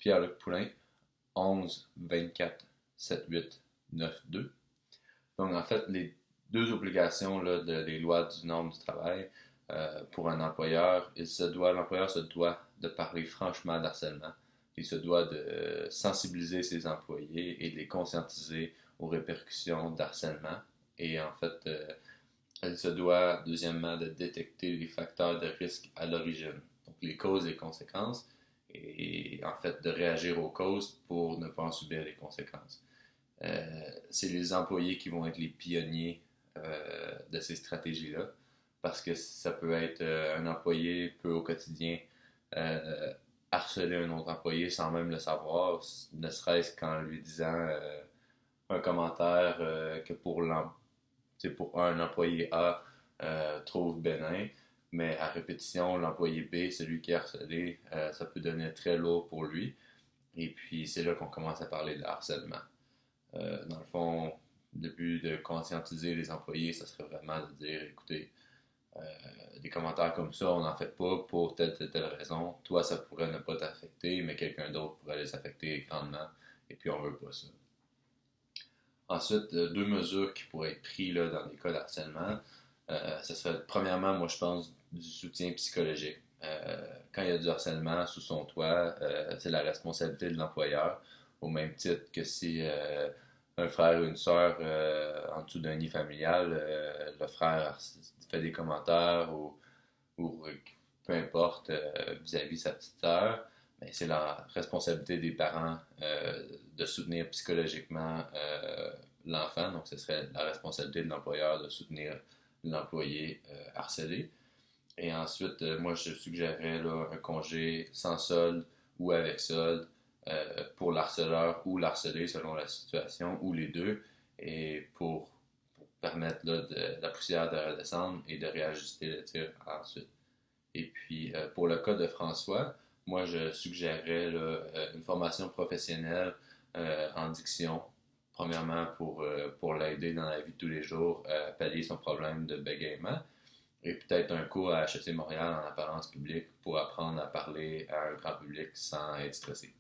Pierre-Luc Poulain, 11 24 78 92. Donc, en fait, les deux obligations là, des lois du Nord du travail pour un employeur, l'employeur se doit de parler franchement d'harcèlement. Il se doit de sensibiliser ses employés et de les conscientiser aux répercussions d'harcèlement. Et en fait, elle se doit, deuxièmement, de détecter les facteurs de risque à l'origine, donc les causes et conséquences, et en fait de réagir aux causes pour ne pas en subir les conséquences. C'est les employés qui vont être les pionniers de ces stratégies-là, parce que ça peut être un employé peut au quotidien euh, harceler un autre employé sans même le savoir, ne serait-ce qu'en lui disant un commentaire que pour un employé A trouve bénin, mais à répétition, l'employé B, celui qui est harcelé, ça peut devenir très lourd pour lui. Et puis c'est là qu'on commence à parler de harcèlement. Dans le fond, le but de conscientiser les employés, ça serait vraiment de dire, écoutez, euh, des commentaires comme ça, on n'en fait pas pour telle raison. Toi, ça pourrait ne pas t'affecter, mais quelqu'un d'autre pourrait les affecter grandement, et puis on veut pas ça. Ensuite, deux mesures qui pourraient être prises là, dans des cas d'harcèlement. Ce serait, premièrement, moi je pense, du soutien psychologique. Quand il y a du harcèlement sous son toit, c'est la responsabilité de l'employeur, au même titre que si un frère ou une sœur en dessous d'un nid familial, le frère fait des commentaires ou peu importe vis-à-vis sa petite sœur, mais c'est la responsabilité des parents de soutenir psychologiquement l'enfant, donc ce serait la responsabilité de l'employeur de soutenir l'employé harcelé. Et ensuite, moi, je suggérerais là, un congé sans solde ou avec solde pour l'harceleur ou l'harcelé selon la situation, ou les deux, et pour permettre là, de la poussière de redescendre et de réajuster le tir ensuite. Et puis, pour le cas de François, moi, je suggérerais là, une formation professionnelle en diction, premièrement pour l'aider dans la vie de tous les jours à pallier son problème de bégaiement, et peut-être un cours à HEC Montréal en apparence publique pour apprendre à parler à un grand public sans être stressé.